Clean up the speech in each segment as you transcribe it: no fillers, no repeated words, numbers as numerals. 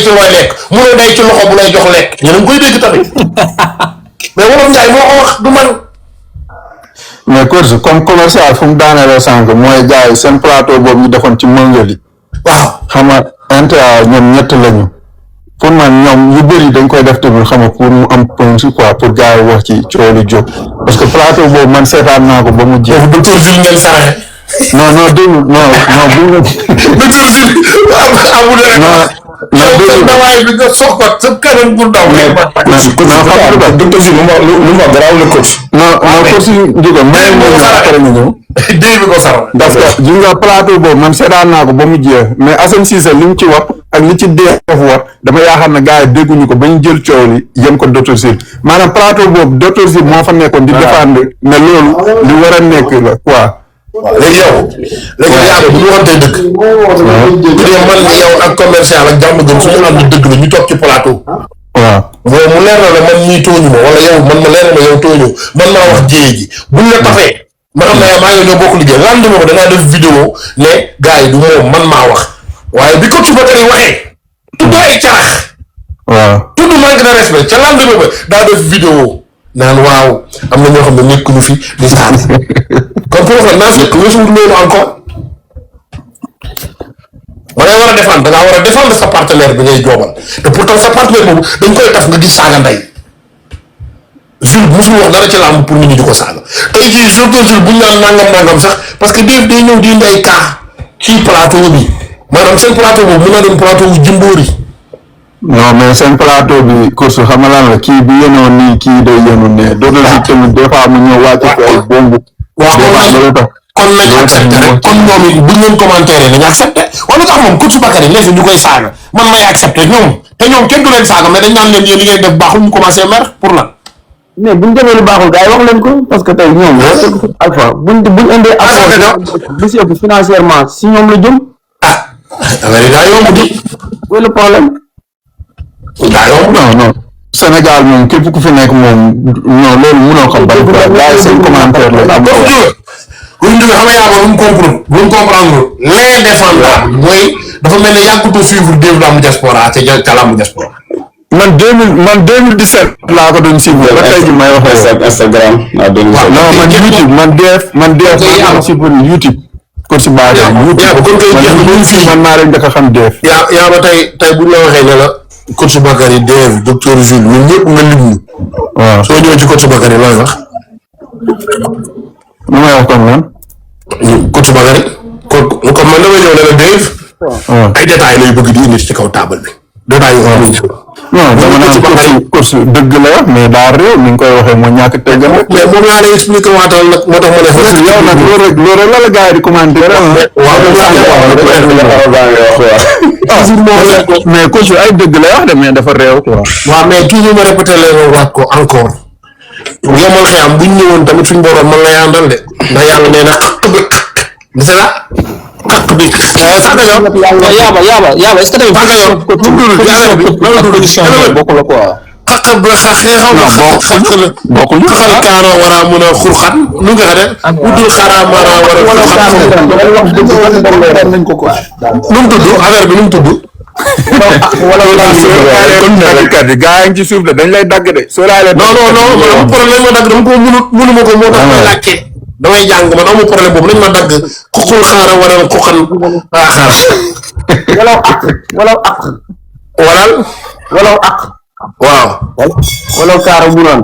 ci looy lekk munoo day ci loxo bu lay jox lekk ñu ngi koy dégg tamit mais wolof Njaay moo ko wax du man. mais course comme commercial fu mu daanelee sànq mooy gars yi seen plateau boobu ñu defoon ci Mongolie. waaw xam nga NTA ñoom ñett lañu pour man ñoom yu bëri dañ koy def tamit xam nga pour mu am point quoi pour gars yi wax ci coow li jóg parce que plateau boobu man seetaan naa ko ba mu jeex. foofu docteur Jules ngeen saraxe. non déglu non docteur Jules amul rek. non dawaay bi nga sox ko sa kanam bu ndaw. docteur Jules lu ma garaaw la coach. non coach Ndiouga may mo ñu après ñu ñëw. déy bi ko saraxe. parce que ji nga plateau boobu man seetaan naa ko ba mu jeex mais Assane Cissé li mu ci wax ak li ci def wax dama yaakaar ne gars yi dégguñu ko ba ñu jël coow li yem ko docteur Jules maanaam plateau boobu docteur Jules moo fa nekkoon di défendre ne loolu li war a nekk la quoi. léegi yow bu ñu waxantee dëgg bu dee man yow ak commercial ak jàmm gën suñu am dëgg la ñu toog ci plateau waaw mooy mu leer na la man ñii tooñu ma wala yow man ma leer na ma yow tooñu man maa wax jéye ji buñ la tafee ma xam ne maa ngi ñoo bokk liggéey lan dama ko danaa def vidéo ne gars yi du moom man maa wax waaye bi coach Bakary waxee tudd ay carax waaw tudd manque de respect ca lan dama ba daa def vidéo naan waaw am na ñoo xam ne nekkuñu fi di saal kon pour wax naa fekk weesuwut loolu encore ma ngay war a défendre da ngaa war a défendre sa partenaire bi ngay joobal te pourtant sa partenaire boobu dañ koy taf nga gis saaga ndey Jules musul wax dara ci làmb pour nit ñi di ko saaga tey jii surtout Jules bu ñu naan nangam sax parce que day ñëw di indi ay cas ci plateau bi maanaam seen plateau boobu mun naa dem plateau wu jëmbóori. non mais seen plateau bi course xam nga lan la kii bi yenoon nii kii day yenu ne dootul si tamit des fois mu ñëw wàcc fi ay bombu. waaw kon nañ accepté rek kon ñoom it buñ leen commentaire nañ accepté wala tax moom coach Bakary ne fi ñu koy saaga man may accepté ñoom te ñoom kenn du leen saaga mais dañ naan leen yéen li ngay def baaxul ñu commencé mer pour lan. mais buñ demee lu baaxul gars yi wax leen ko parce que tey ñoom alpha buñ indee apport lu si ëpp financièrement si ñoom la jëm. affaire yi daa yomb di. wala le problème. daa yomb non Sénégal moom képp ku fi nekk moom non loolu mënoo xam ban quoi gars yi seen commentaire la am. buñ jógee xam nga yaa lu mu comprendre les défendables mooy dafa mel ne yàggutoo suivre développement diaspora ca làmb diaspora. man 2017 laa ko doon suivre ba tey jii may wax Instagram. non man YouTube man maa suivre YouTube. kon si base YouTube man maa leen njëkk a xam def. yaa ba tey buñ la waxee ne la coach Bakary Dave docteur Jules ñun ñëpp nga lim ñu. waaw soo ñëwee ci coach Bakary looy wax. lu may wax comme lan. coach Bakary comme man damay ñëw ne la Dave. ay détails lay bëgg di indi ci kaw table bi. détails yoo xam ne. non dama naan course dëgg la wax mais daa réew ni nga koy waxee moo ñàkk teggal rek. mais moom laa lay expliqué waatal nag moo tax ma ne. parce que yow nag loolu rek la gars yi di commentaire mais coach ay dëgg la wax de mais dafa réew quoi. waaw mais toujours ma répété leen waat ko encore. yomal xiyam buñ ñëwoon tamit suñ borom man lay àndal de ndax yàlla nee na xaq bi gis nga xaq bi. yaaba est-ce que tamit bokk la quoi. xaq ba xaq xaw ma xaq la bokkuñu xaqal kaanoo war a mën a xurxat nu nga xam ne wutul xaraa mara war a xurxat nañ ko quoi. nu mu tudd affaire bi nu mu tudd. kat gaa yi ci suuf de dañ lay dagg de soo laalee non problème ma dagg dama ko mënuma ko moo tax may laajte damay jàng man amu problème boobu nañ ma dagg xuxul xaara wala xuxan xaar walaw ak waaw walaw kaara bu naan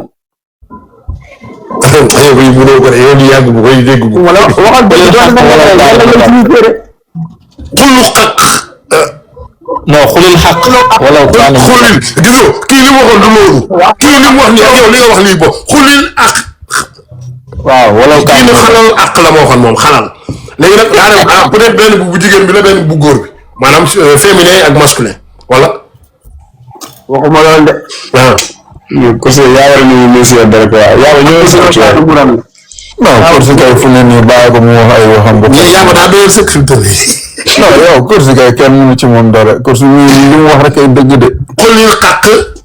yow bi mënoo ko de yow di yàgg bu koy dégg bu wala waxal dëgg doon na xulu xaq non xulil xaq. wala xulil gisoo kii li mu waxoon du loolu kii li mu wax ni ak yow li nga wax lii bo xulil ak waaw wala kii ni xalal ak la ma waxoon moom xalal léegi nag daa dem peut-être benn bu jigéen bi la benn bu góor bi maanaam féminin ak masculin wala waxuma loolu de. parce que yaa war a nuyu monsieur Dere quoi yaa ñëw si ci non course kay fu ne nii bàyyi ko mu wax ay waxam ba. yaa ma daa doon sécurité non yow course kay kenn mënu ci moom dara course li mu wax rek ay dëgg de. xulil xaq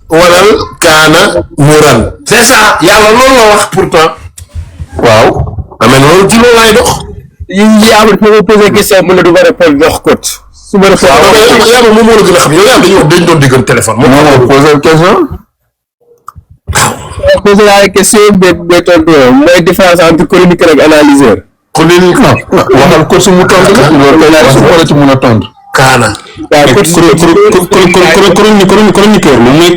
walal kaana muran c'est ça yàlla loolu la wax pourtant waaw. amee loolu ci loolu lay dox. yi am na posé question mu ne du ma répondre jox coach suba la yaa moom moo la gën a xam yow yaa dañuy wax dañ doon diggoon téléphone. moom moo posé question. posé la question be tontu mooy différence entre chroniqueur ak analyseur. chronique waxal ko su mu tontu la loolu kay laa su ko ci mën a tontu. kaana. chroniqueur moom mooy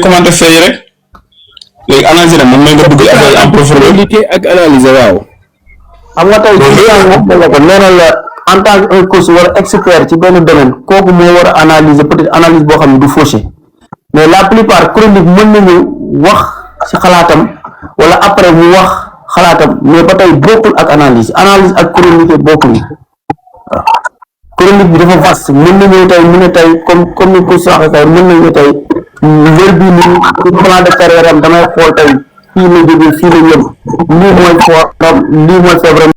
commenté fee rek léegi analyser moom mooy nga dugg affaire en profondeur ak analyser waaw. xam nga tey ko nee na la en tant que un coach wala expert ci benn domaine kooku moo war a analyser peut-être analyse boo xam ne du fauché mais la plupart chronique mën nañu wax ci xalaatam wala après mu wax xalaatam mais ba tey bokkul ak analyse ak chronique bokkul waaw chronique bi dafa vaste mën nañu tey mu ne tey comme ni ko saxee tey mën nañu tey wér bi ni plan de carrière am damay xool tey fii la jógee fii la yëm lii mooy feebar